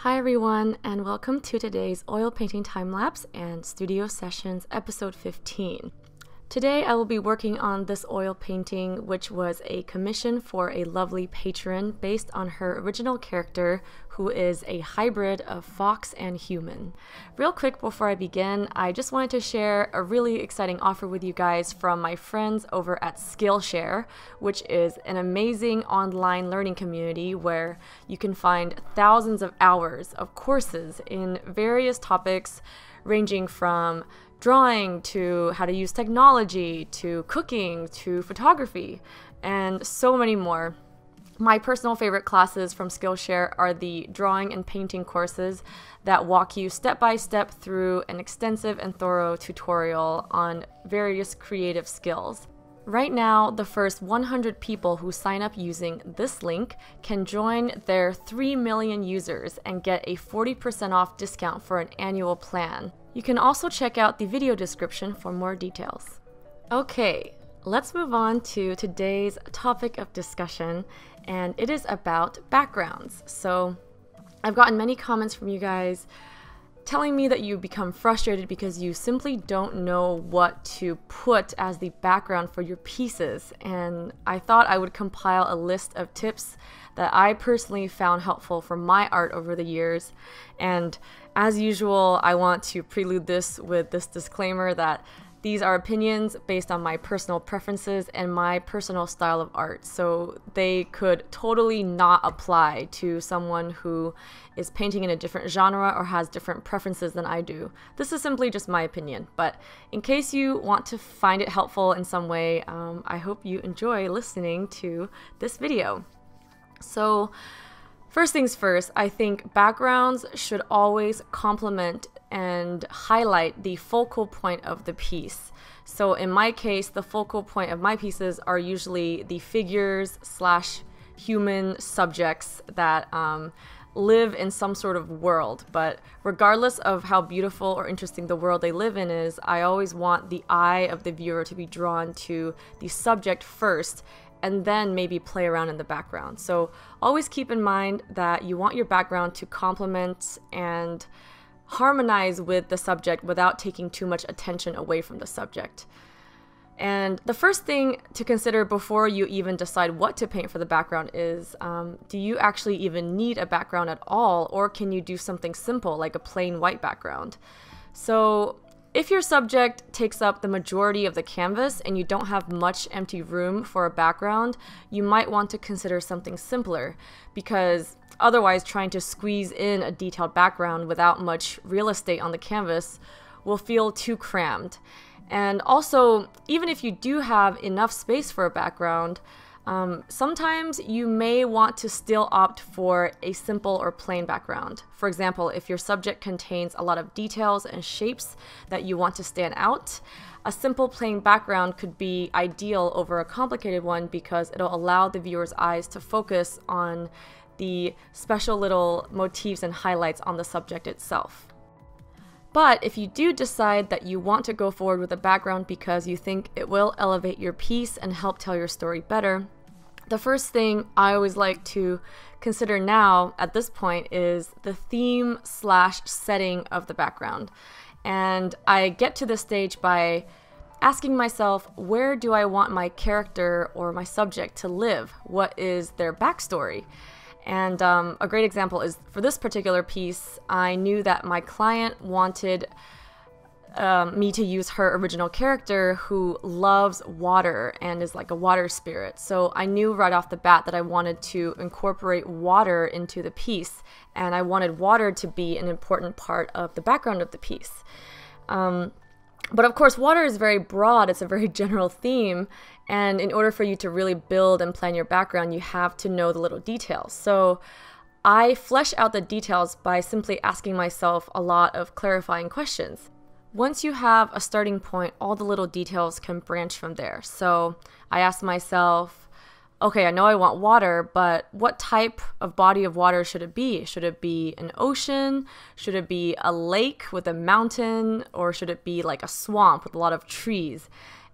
Hi everyone, and welcome to today's oil painting time-lapse and studio sessions episode 15. Today I will be working on this oil painting, which was a commission for a lovely patron based on her original character, who is a hybrid of fox and human. Real quick before I begin, I just wanted to share a really exciting offer with you guys from my friends over at Skillshare, which is an amazing online learning community where you can find thousands of hours of courses in various topics ranging from drawing to how to use technology to cooking to photography and so many more. My personal favorite classes from Skillshare are the drawing and painting courses that walk you step by step through an extensive and thorough tutorial on various creative skills. Right now, the first 100 people who sign up using this link can join their 3 million users and get a 40% off discount for an annual plan. You can also check out the video description for more details. Okay, let's move on to today's topic of discussion, and it is about backgrounds. So I've gotten many comments from you guys telling me that you become frustrated because you simply don't know what to put as the background for your pieces, and I thought I would compile a list of tips that I personally found helpful for my art over the years. And as usual, I want to prelude this with this disclaimer that these are opinions based on my personal preferences and my personal style of art, so they could totally not apply to someone who is painting in a different genre or has different preferences than I do. This is simply just my opinion, but in case you want to find it helpful in some way, I hope you enjoy listening to this video. So first things first, I think backgrounds should always complement and highlight the focal point of the piece. So in my case, the focal point of my pieces are usually the figures / human subjects that live in some sort of world. But regardless of how beautiful or interesting the world they live in is, I always want the eye of the viewer to be drawn to the subject first, and then maybe play around in the background. So always keep in mind that you want your background to complement and harmonize with the subject without taking too much attention away from the subject. And the first thing to consider before you even decide what to paint for the background is, do you actually even need a background at all, or can you do something simple like a plain white background? So if your subject takes up the majority of the canvas and you don't have much empty room for a background, you might want to consider something simpler, because otherwise trying to squeeze in a detailed background without much real estate on the canvas will feel too crammed. And also, even if you do have enough space for a background, sometimes you may want to still opt for a simple or plain background. For example, if your subject contains a lot of details and shapes that you want to stand out, a simple plain background could be ideal over a complicated one because it'll allow the viewer's eyes to focus on the special little motifs and highlights on the subject itself. But if you do decide that you want to go forward with a background because you think it will elevate your piece and help tell your story better, the first thing I always like to consider now at this point is the theme / setting of the background. And I get to this stage by asking myself, where do I want my character or my subject to live? What is their backstory? And a great example is for this particular piece, I knew that my client wanted me to use her original character who loves water and is like a water spirit. So I knew right off the bat that I wanted to incorporate water into the piece, and I wanted water to be an important part of the background of the piece. But of course, water is very broad, it's a very general theme, and in order for you to really build and plan your background, you have to know the little details. So I flesh out the details by simply asking myself a lot of clarifying questions. Once you have a starting point, all the little details can branch from there. So I asked myself, okay, I know I want water, but what type of body of water should it be? Should it be an ocean? Should it be a lake with a mountain? Or should it be like a swamp with a lot of trees?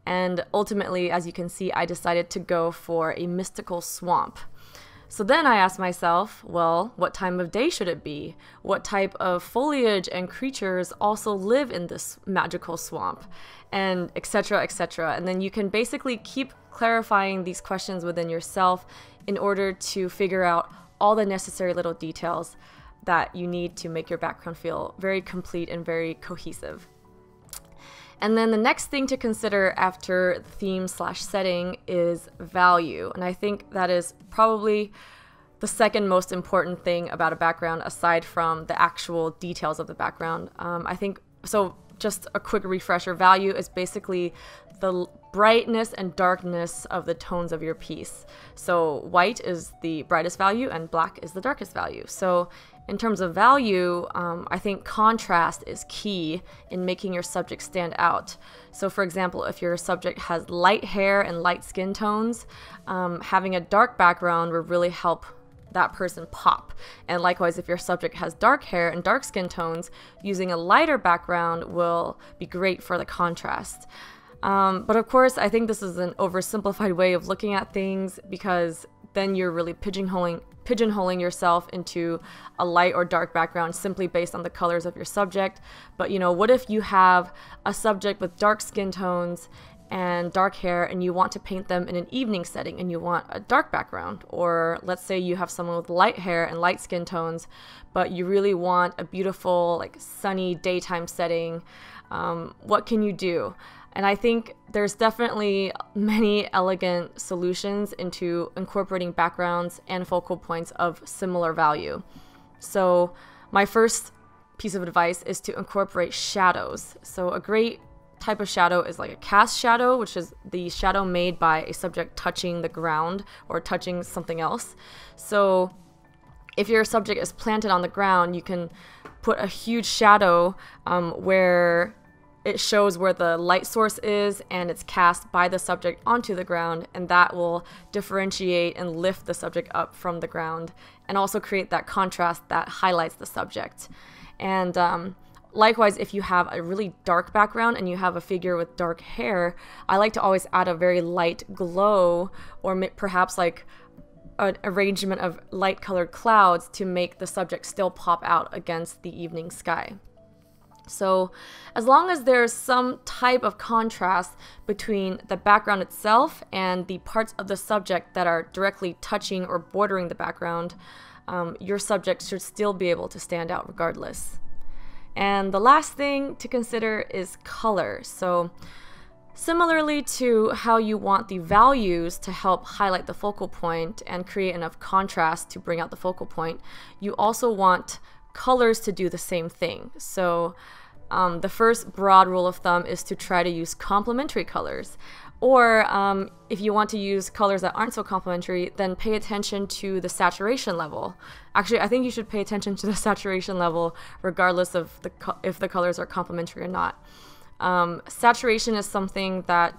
And ultimately, as you can see, I decided to go for a mystical swamp. So then I asked myself, well, what time of day should it be? What type of foliage and creatures also live in this magical swamp? And etc., etc. And then you can basically keep clarifying these questions within yourself in order to figure out all the necessary little details that you need to make your background feel very complete and very cohesive. And then the next thing to consider after theme/setting is value. And I think that is probably the second most important thing about a background aside from the actual details of the background. I think, so just a quick refresher, value is basically the brightness and darkness of the tones of your piece. So white is the brightest value and black is the darkest value. So in terms of value, I think contrast is key in making your subject stand out. So for example, if your subject has light hair and light skin tones, having a dark background will really help that person pop. And likewise, if your subject has dark hair and dark skin tones, using a lighter background will be great for the contrast. But of course, I think this is an oversimplified way of looking at things, because then you're really pigeonholing yourself into a light or dark background simply based on the colors of your subject. But you know, what if you have a subject with dark skin tones and dark hair and you want to paint them in an evening setting and you want a dark background? Or let's say you have someone with light hair and light skin tones, but you really want a beautiful, like, sunny daytime setting. What can you do? And I think there's definitely many elegant solutions into incorporating backgrounds and focal points of similar value. So my first piece of advice is to incorporate shadows. So a great type of shadow is like a cast shadow, which is the shadow made by a subject touching the ground or touching something else. So if your subject is planted on the ground, you can put a huge shadow where it shows where the light source is, and it's cast by the subject onto the ground, and that will differentiate and lift the subject up from the ground and also create that contrast that highlights the subject. And likewise, if you have a really dark background and you have a figure with dark hair, I like to always add a very light glow, or perhaps like an arrangement of light colored clouds to make the subject still pop out against the evening sky. So as long as there's some type of contrast between the background itself and the parts of the subject that are directly touching or bordering the background, your subject should still be able to stand out regardless. And the last thing to consider is color. So similarly to how you want the values to help highlight the focal point and create enough contrast to bring out the focal point, you also want colors to do the same thing. So the first broad rule of thumb is to try to use complementary colors. Or if you want to use colors that aren't so complementary, then pay attention to the saturation level. Actually, I think you should pay attention to the saturation level regardless of if the colors are complementary or not. Saturation is something that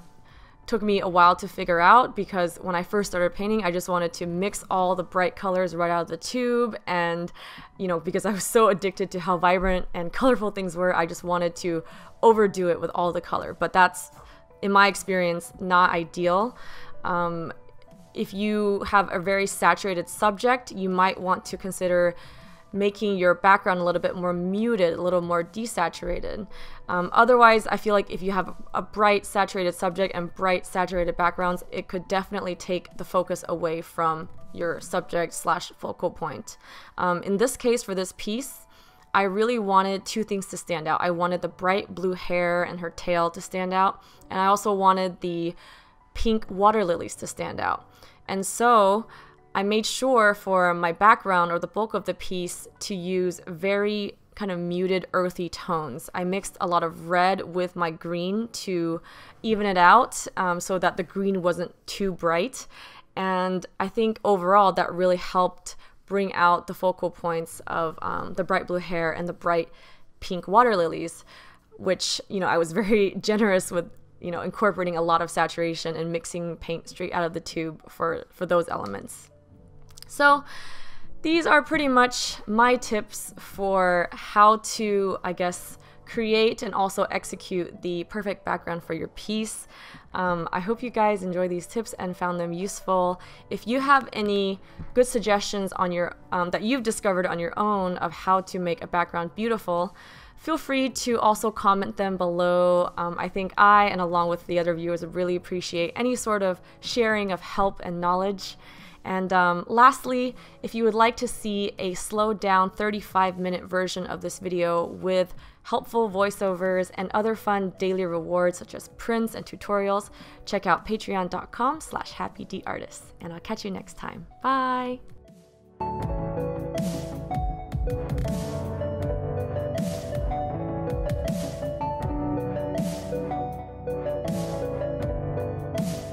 took me a while to figure out, because when I first started painting, I just wanted to mix all the bright colors right out of the tube, and you know, because I was so addicted to how vibrant and colorful things were, I just wanted to overdo it with all the color. But that's, in my experience, not ideal. If you have a very saturated subject, you might want to consider making your background a little bit more muted, a little more desaturated. Otherwise, I feel like if you have a bright saturated subject and bright saturated backgrounds, it could definitely take the focus away from your subject/focal point. In this case, for this piece, I really wanted two things to stand out. I wanted the bright blue hair and her tail to stand out, and I also wanted the pink water lilies to stand out. And so I made sure for my background, or the bulk of the piece, to use very kind of muted earthy tones. I mixed a lot of red with my green to even it out, so that the green wasn't too bright. And I think overall that really helped bring out the focal points of the bright blue hair and the bright pink water lilies, which, you know, I was very generous with, you know, incorporating a lot of saturation and mixing paint straight out of the tube for those elements. So these are pretty much my tips for how to, I guess, create and also execute the perfect background for your piece. I hope you guys enjoy these tips and found them useful. If you have any good suggestions on your that you've discovered on your own of how to make a background beautiful, feel free to also comment them below. I think I, and along with the other viewers, would really appreciate any sort of sharing of help and knowledge. And lastly, if you would like to see a slowed down 35-minute version of this video with helpful voiceovers and other fun daily rewards such as prints and tutorials, check out patreon.com/happydartist. And I'll catch you next time. Bye!